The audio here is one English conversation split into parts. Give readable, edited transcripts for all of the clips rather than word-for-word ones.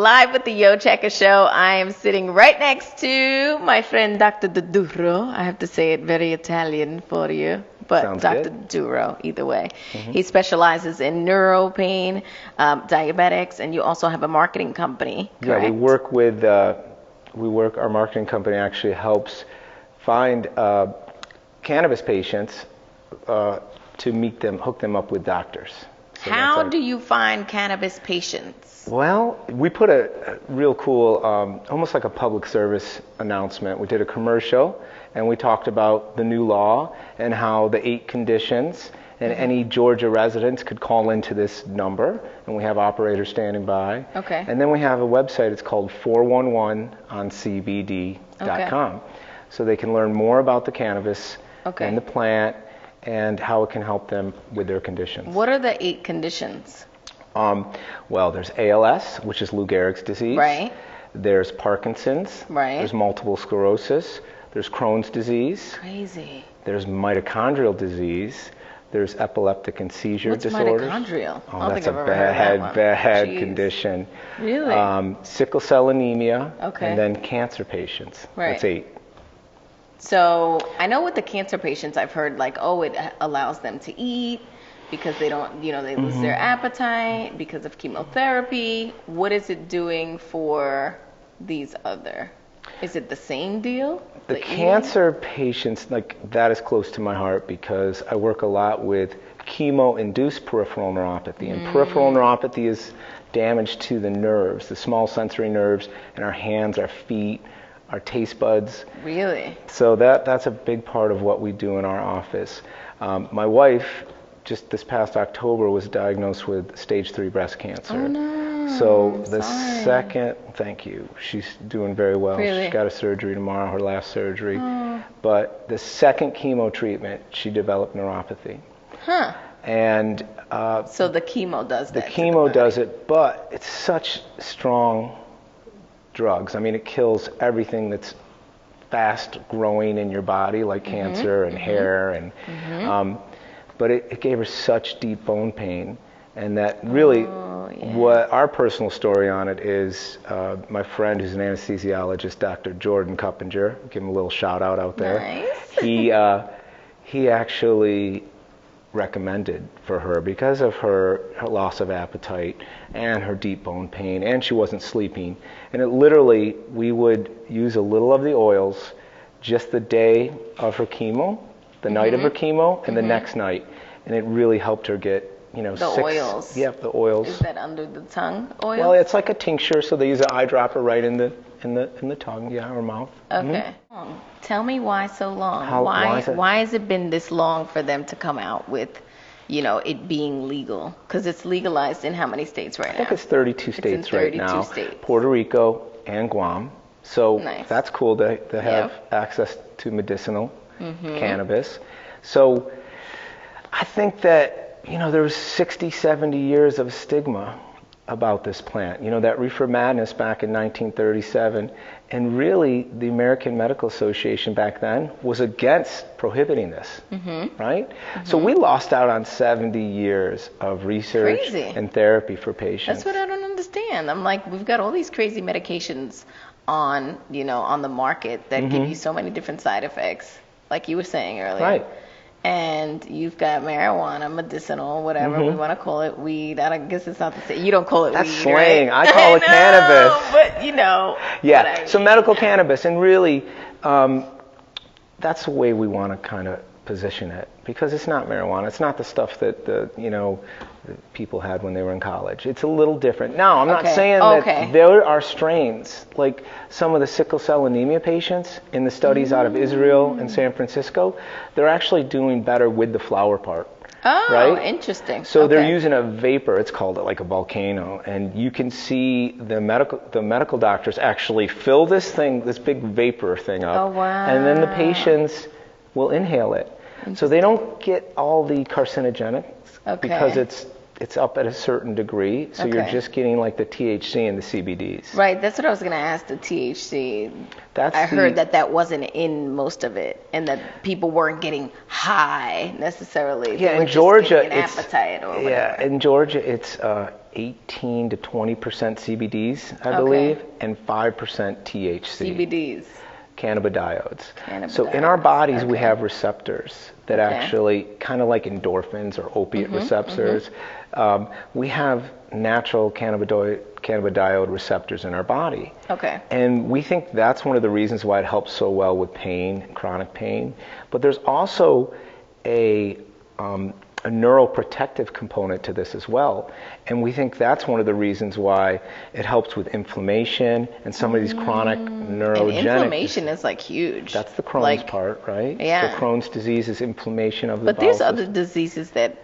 live with the Yochecka show. I am sitting right next to my friend Dr. DiDuro. I have to say it very Italian for you, but Sounds Dr. good. DiDuro, either way. He specializes in neuro pain, diabetics, and you also have a marketing company, correct? Yeah, our marketing company actually helps find cannabis patients to hook them up with doctors. So How do you find cannabis patients? Well, we put a real cool, almost like a public service announcement. We did a commercial, and we talked about the new law and how the 8 conditions, and any Georgia residents could call into this number, and we have operators standing by. Okay. And then we have a website. It's called 411oncbd.com. Okay. So they can learn more about the cannabis Okay. and the plant and how it can help them with their conditions. What are the 8 conditions? Well, there's ALS, which is Lou Gehrig's disease. Right. There's Parkinson's. Right. There's multiple sclerosis. There's Crohn's disease. Crazy. There's mitochondrial disease. There's epileptic and seizure What's disorders. mitochondrial? Oh, I don't that's think a I've ever heard that one. bad Jeez. condition. Really? Sickle cell anemia. Okay. And then cancer patients. Right. That's 8. So I know with the cancer patients, I've heard like, oh, it allows them to eat because they don't, they lose their appetite because of chemotherapy. What is it doing for these other? Is it the same deal? The eating? cancer patients, like that is close to my heart because I work a lot with chemo-induced peripheral neuropathy. And peripheral neuropathy is damage to the nerves, the small sensory nerves in our hands, our feet, our taste buds. Really? So that's a big part of what we do in our office. My wife, just this past October, was diagnosed with stage 3 breast cancer. Oh, no. So I'm the sorry. second, thank you, she's doing very well. Really? She's got a surgery tomorrow, her last surgery. Oh. But the second chemo treatment, she developed neuropathy. Huh. And So the chemo does the that. to chemo body. does it, but it's such strong drugs. I mean, it kills everything that's fast growing in your body, like cancer and hair, and but it gave her such deep bone pain, and that really, what our personal story on it is, my friend who's an anesthesiologist, Dr. Jordan Kuppinger, give him a little shout out there. Nice. He actually recommended for her because of her loss of appetite and her deep bone pain, and she wasn't sleeping. And it literally, we would use a little of the oils just the day of her chemo, the night of her chemo, and the next night. And it really helped her get, The 6. oils. Yep, the oils. Is that under the tongue oil? Well, it's like a tincture, so they use an eyedropper right in the tongue, or mouth. Okay. Tell me why so long? Why has it been this long for them to come out with, it being legal? Because it's legalized in how many states right now? I think it's 32 states in 32 right now. states. Puerto Rico and Guam. So Nice. that's cool to have access to medicinal cannabis. So I think that, there was 60, 70 years of stigma about this plant. That reefer madness back in 1937. And really, the American Medical Association back then was against prohibiting this, right? So we lost out on 70 years of research Crazy. and therapy for patients. That's what I don't understand. I'm like, we've got all these crazy medications on, on the market that give you so many different side effects, like you were saying earlier. Right. And you've got marijuana, medicinal, whatever we want to call it, weed. I guess it's not the same. You don't call it That's weed, slang. right? I call it cannabis. But Yeah, what I so mean. medical cannabis, and really, that's the way we want to kind of position it, because it's not marijuana. It's not the stuff that the people had when they were in college. It's a little different. Now, I'm not saying that there are strains, like some of the sickle cell anemia patients in the studies out of Israel and San Francisco, they're actually doing better with the flower part. Oh, right? interesting. So they're using a vapor. It's called like a volcano, and you can see the medical doctors actually fill this big vapor thing up, Oh, wow. and then the patients will inhale it. So they don't get all the carcinogenics because it's up at a certain degree. So you're just getting like the THC and the CBDs. Right, that's what I was going to ask, the THC. I heard that wasn't in most of it, and that people weren't getting high necessarily. Yeah, in Georgia, an appetite or whatever. Yeah, in Georgia, it's 18 to 20% CBDs, I believe, and 5% THC. CBDs. Cannabidiodes. So in our bodies, we have receptors that actually, kind of like endorphins or opiate receptors, we have natural cannabidiol receptors in our body. Okay. And we think that's one of the reasons why it helps so well with pain, chronic pain. But there's also a neuroprotective component to this as well. And we think that's one of the reasons why it helps with inflammation and some of these chronic neurogenic... And inflammation is like huge. That's the Crohn's part, right? Yeah. So Crohn's disease is inflammation of the But bowel there's other diseases that,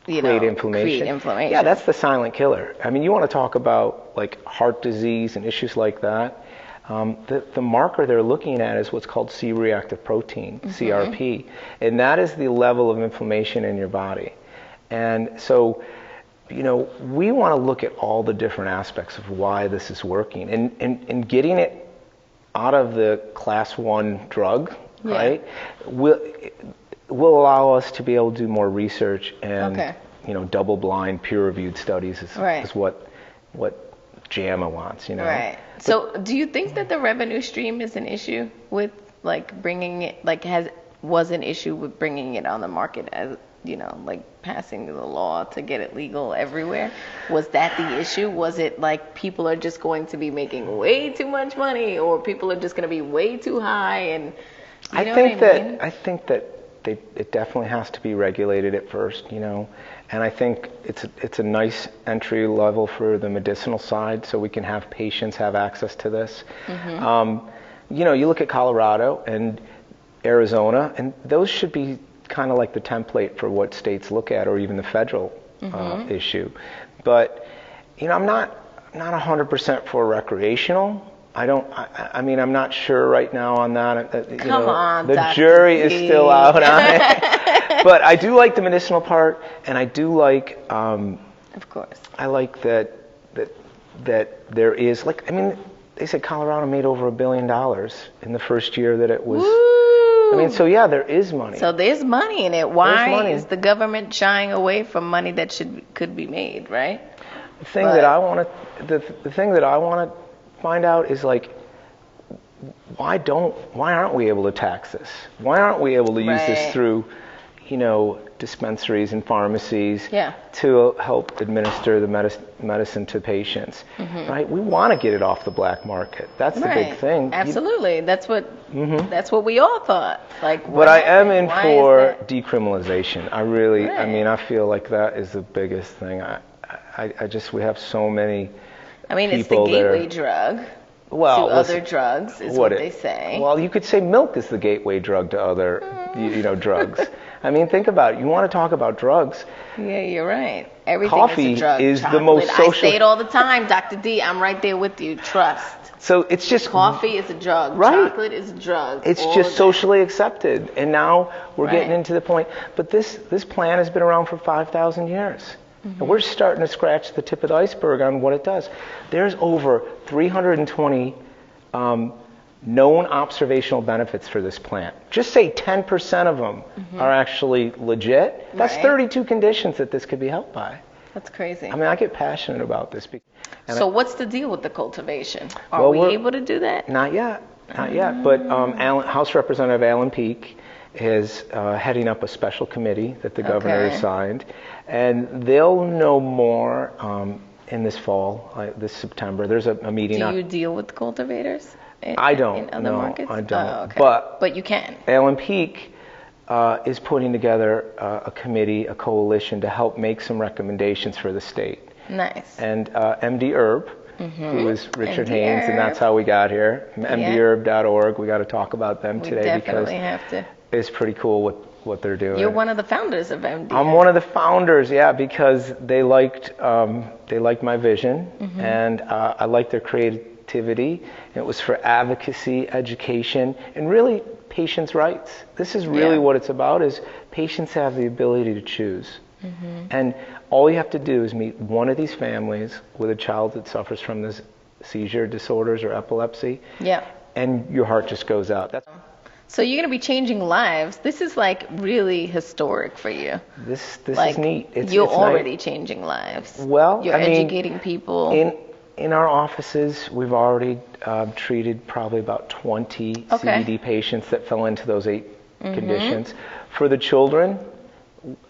create inflammation. Yeah, that's the silent killer. I mean, you want to talk about like heart disease and issues like that. The marker they're looking at is what's called C-reactive protein, CRP, and that is the level of inflammation in your body. And so, we want to look at all the different aspects of why this is working, and getting it out of the class 1 drug, right, will allow us to be able to do more research and, double-blind, peer-reviewed studies is what JAMA wants, Right. So do you think that the revenue stream is an issue with bringing it, was an issue with bringing it on the market as, passing the law to get it legal everywhere? Was that the issue? Was it like people are just going to be making way too much money, or people are just going to be way too high? And I think that it definitely has to be regulated at first, and I think it's a nice entry level for the medicinal side, so we can have patients have access to this. You look at Colorado and Arizona, and those should be kind of like the template for what states look at, or even the federal issue. But I'm not 100% for recreational. I'm not sure right now on that. Come on, the Dr. jury D. is still out on it. But I do like the medicinal part, and I do like. Of course. I like that there is they said Colorado made over $1 billion in the first year that it was. Woo! So yeah, there is money. So there's money in it. Why is the government shying away from money that could be made, right? The thing that I want to find out is why aren't we able to tax this? Why aren't we able to use this through, dispensaries and pharmacies to help administer the medicine to patients, right? We want to get it off the black market. That's the big thing. Absolutely. That's what we all thought. But I am in for decriminalization. I really, I feel like that is the biggest thing. We have so many it's the gateway drug to other drugs, is what they say. Well, you could say milk is the gateway drug to other, drugs. Think about it. You want to talk about drugs. Yeah, you're right. Everything Coffee is a drug. is the most social. I say it all the time, Dr. D. I'm right there with you. Trust. So it's just coffee is a drug. Right. Chocolate is a drug. It's just socially accepted, and now we're getting into the point. But this plant has been around for 5,000 years. And we're starting to scratch the tip of the iceberg on what it does. There's over 320 known observational benefits for this plant. Just say 10% of them are actually legit. That's 32 conditions that this could be helped by. That's crazy. I get passionate about this. So what's the deal with the cultivation? Are we able to do that? Not yet. But House Representative Alan Peake is heading up a special committee that the governor assigned, and they'll know more in this fall, this September. There's a meeting. Do you deal with cultivators? I don't. In other markets? I don't. Oh, okay. But you can. Alan Peake is putting together a committee, a coalition to help make some recommendations for the state. Nice. And MDHerb, who is Richard Haynes, and that's how we got here. MDHerb.org. We got to talk about them today because it's pretty cool what they're doing. You're one of the founders of MDHerb. I'm one of the founders, because they liked my vision, and I liked their creativity. It was for advocacy, education, and really patients' rights. This is really what it's about, is patients have the ability to choose. And all you have to do is meet one of these families with a child that suffers from this seizure disorders or epilepsy, and your heart just goes out. So you're going to be changing lives. This is like really historic for you. This Like, is neat. You're it's already nice. changing lives. Well, You're I mean, educating people. in our offices, we've already treated probably about 20 CBD patients that fell into those 8 conditions. For the children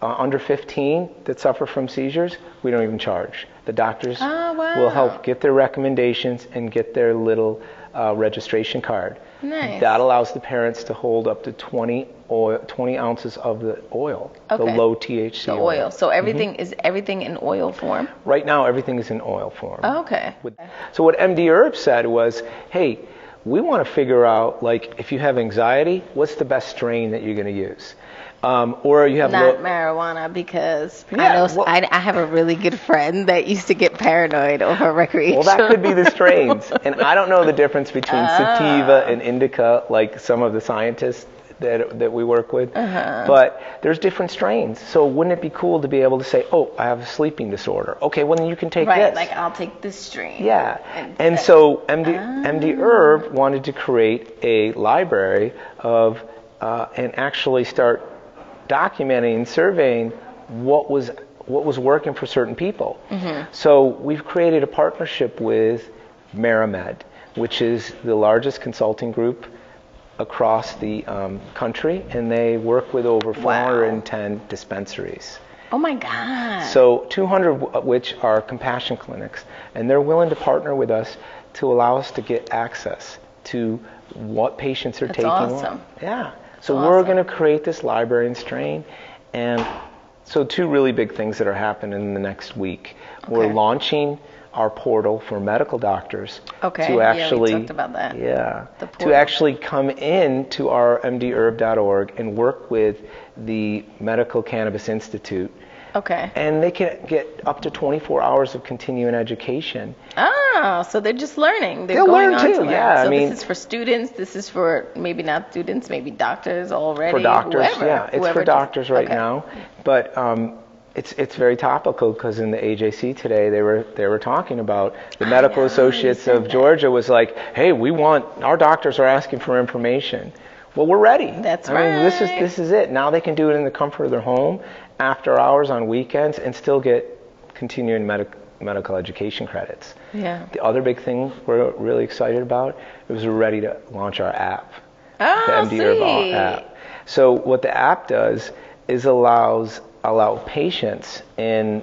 under 15 that suffer from seizures, we don't even charge. The doctors will help get their recommendations and get their little registration card. Nice. That allows the parents to hold up to 20 ounces of the oil, the low THC the oil. So everything is everything in oil form? Right now, everything is in oil form. Okay. So what MDHerb said was, hey, we want to figure out, like, if you have anxiety, what's the best strain that you're going to use? Or you have not marijuana, because I have a really good friend that used to get paranoid over recreational. Well, that could be the strains. And I don't know the difference between sativa and indica, like some of the scientists that we work with. But there's different strains. So wouldn't it be cool to be able to say, oh, I have a sleeping disorder. Okay, well, then you can take this. Right, like I'll take this strain. Yeah. And so MDHerb wanted to create a library of, and actually start documenting and surveying what was working for certain people. So we've created a partnership with MariMed, which is the largest consulting group across the country, and they work with over 410 dispensaries. Oh my God. So 200 of which are compassion clinics, and they're willing to partner with us to allow us to get access to what patients are taking. Awesome. Yeah. So we're going to create this library and strain, and so 2 really big things that are happening in the next week. We're launching our portal for medical doctors to actually, we talked about that. To actually come in to our MDHerb.org and work with the Medical Cannabis Institute. And they can get up to 24 hours of continuing education. So they're just learning. They'll learn too, So I mean, this is for students. This is for maybe not students, maybe doctors already. For doctors, whoever, it's for doctors right now. But it's very topical, because in the AJC today they were talking about the Medical Associates of Georgia was like, hey, our doctors are asking for information. Well, we're ready. That's right. I mean, this is it. Now they can do it in the comfort of their home, after hours, on weekends, and still get continuing medical education credits. The other big thing we're really excited about is we're ready to launch our app, the MDHerb app. So what the app does is allow patients in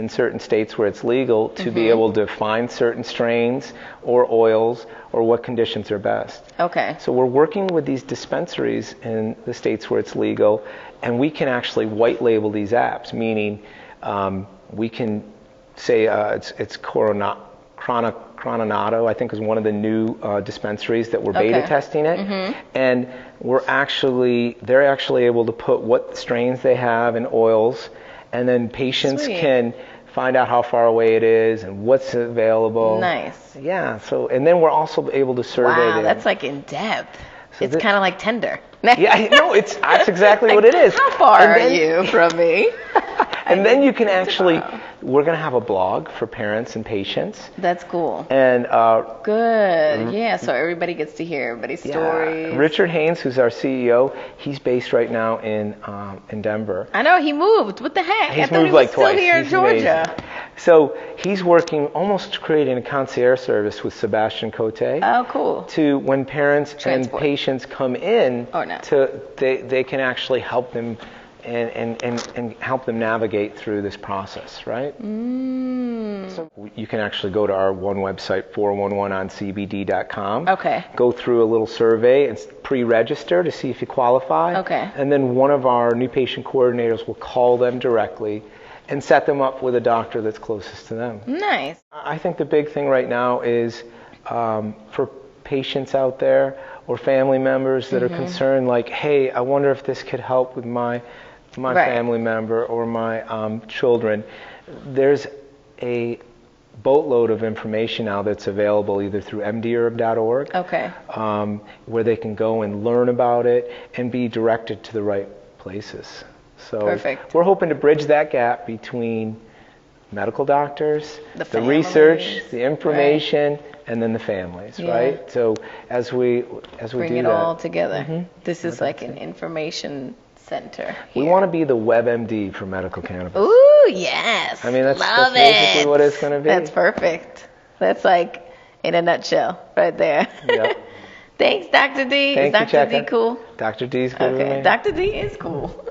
certain states where it's legal to be able to find certain strains or oils or what conditions are best. So we're working with these dispensaries in the states where it's legal, and we can actually white label these apps, meaning we can say it's Coronado, I think, is one of the new dispensaries that we're beta testing it. And they're actually able to put what strains they have in oils, and then patients can find out how far away it is and what's available. Yeah. So, and then we're also able to survey them. That's like in depth. So it's kind of like Tinder. That's exactly what it is. How far are you from me? And then you can actually, we're going to have a blog for parents and patients. That's cool. And good. Yeah, so everybody gets to hear everybody's stories. Richard Haynes, who's our CEO, he's based right now in Denver. I know, he moved. What the heck? He's I thought moved he was like still twice. here in Georgia. Amazing. So he's working, almost creating a concierge service with Sebastian Cote. Oh, cool. To when parents and patients come in, they can actually help them and help them navigate through this process, right? So you can actually go to our one website, 411oncbd.com. Go through a little survey and pre-register to see if you qualify. And then one of our new patient coordinators will call them directly and set them up with a doctor that's closest to them. Nice. I think the big thing right now is for patients out there or family members that are concerned, like, hey, I wonder if this could help with my family member or my children. There's a boatload of information now that's available either through MDHerb.org, where they can go and learn about it and be directed to the right places. So we're hoping to bridge that gap between medical doctors, the families, research, the information, and then the families, right? So as we bring do it that, all together. This is like an information center we here. want to be the WebMD for medical cannabis. Ooh, yes. I mean, that's Love basically it. what it's going to be. That's perfect. That's like in a nutshell right there. Yep. Thanks, Dr. D. Thank is you, Dr. D Checka. cool? Dr. D's good with Okay, me. Dr. D is cool.